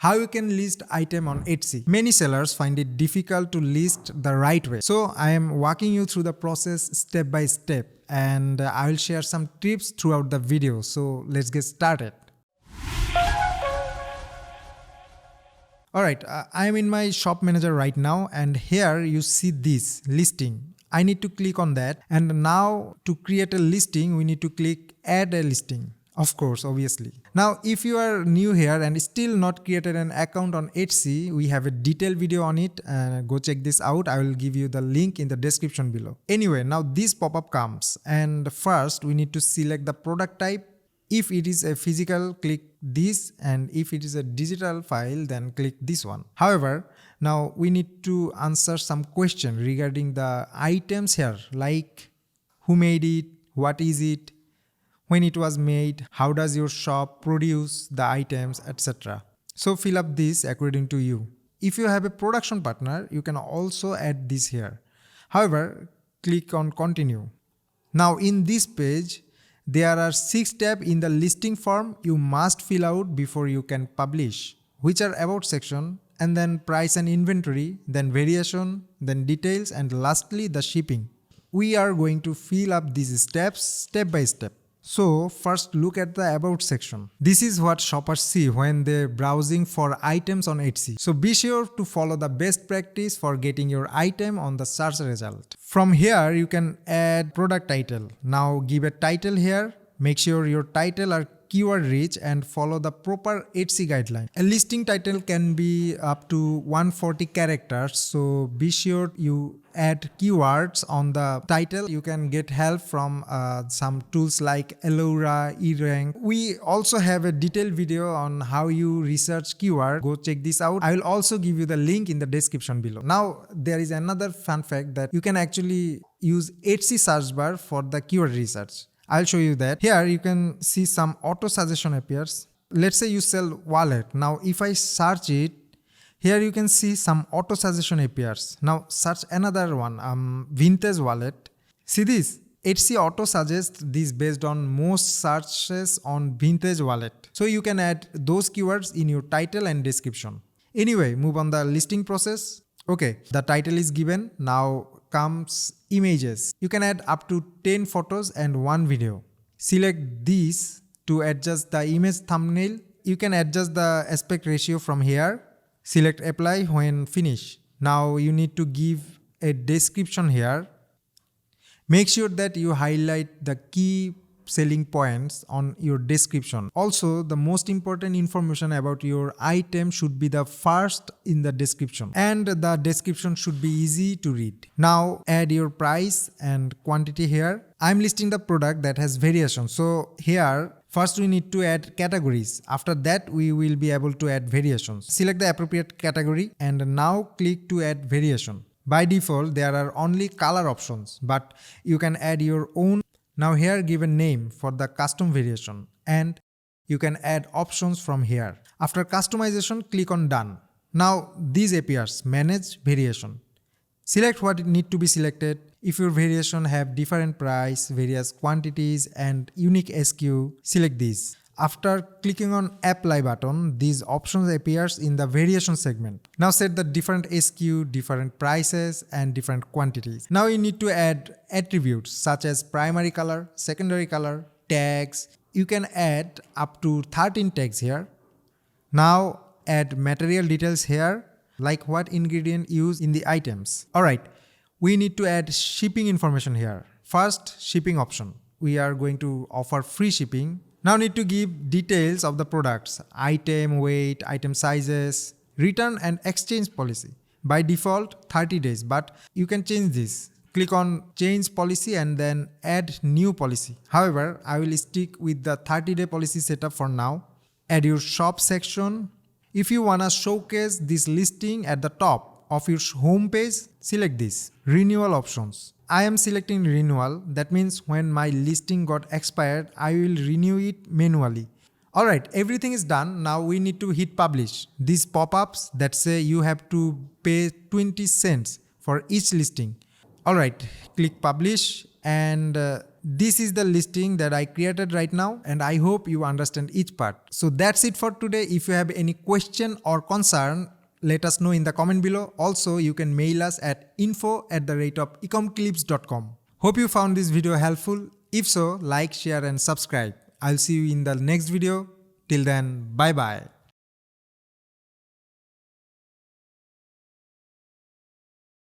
How you can list item on Etsy. Many sellers find it difficult to list the right way. So I am walking you through the process step by step, and I will share some tips throughout the video. So let's get started. Alright, I am in my shop manager right now, and here you see this listing. I need to click on that, and now to create a listing we need to click add a listing. Of course, obviously. Now if you are new here and still not created an account on Etsy, we have a detailed video on it. Go check this out. I will give you the link in the description below. Anyway, now this pop-up comes, and first we need to select the product type. If it is a physical, click this, and if it is a digital file, then click this one. However, now we need to answer some question regarding the items here, like who made it, what is it, when it was made, how does your shop produce the items, etc. So fill up this according to you. If you have a production partner, you can also add this here. However, click on continue. Now in this page, there are 6 tabs in the listing form you must fill out before you can publish, which are about section, and then price and inventory, then variation, then details, and lastly the shipping. We are going to fill up these steps step by step. So first look at the about section. This is what shoppers see when they're browsing for items on Etsy. So be sure to follow the best practice for getting your item on the search result. From here you can add product title. Now give a title here. Make sure your title are keyword rich and follow the proper Etsy guideline. A listing title can be up to 140 characters, so be sure you add keywords on the title. You can get help from some tools like Ellora, eRank. We also have a detailed video on how you research keyword. Go check this out. I will also give you the link in the description below. Now there is another fun fact that you can actually use Etsy search bar for the keyword research. I'll show you that. Here you can see some auto suggestion appears. Let's say you sell wallet. Now if I search it, here you can see some auto suggestion appears. Now search another one, vintage wallet. See this? Etsy auto suggests this based on most searches on vintage wallet. So you can add those keywords in your title and description. Anyway, move on the listing process. Okay, the title is given. Now comes images. You can add up to 10 photos and 1 video. Select these to adjust the image thumbnail. You can adjust the aspect ratio from here. Select apply when finished. Now you need to give a description here. Make sure that you highlight the key selling points on your description. Also, the most important information about your item should be the first in the description, and the description should be easy to read. Now add your price and quantity here. I'm listing the product that has variation. So here first we need to add categories. After that we will be able to add variations. Select the appropriate category and now click to add variation. By default there are only color options, but you can add your own. Now here give a name for the custom variation, and you can add options from here. After customization, click on done. Now this appears, manage variation. Select what need to be selected. If your variation have different price, various quantities and unique SKU, select these. After clicking on apply button, these options appears in the variation segment. Now set the different SKU, different prices and different quantities. Now you need to add attributes such as primary color, secondary color, tags. You can add up to 13 tags here. Now add material details here, like what ingredient used in the items. Alright, we need to add shipping information here. First, shipping option. We are going to offer free shipping. Now need to give details of the products, item weight, item sizes, return and exchange policy. By default 30 days, but you can change this. Click on change policy and then add new policy. However, I will stick with the 30-day policy setup for now. Add your shop section. If you wanna showcase this listing at the top of your home page, select this. Renewal options. I am selecting renewal. That means when my listing got expired, I will renew it manually. Alright, everything is done. Now we need to hit publish. These pop-ups that say you have to pay 20 cents for each listing. Alright, click publish and This is the listing that I created right now, and I hope you understand each part. So that's it for today. If you have any question or concern, let us know in the comment below. Also, you can mail us at info@ecomclips.com. Hope you found this video helpful. If so, like, share and subscribe. I'll see you in the next video. Till then, bye bye.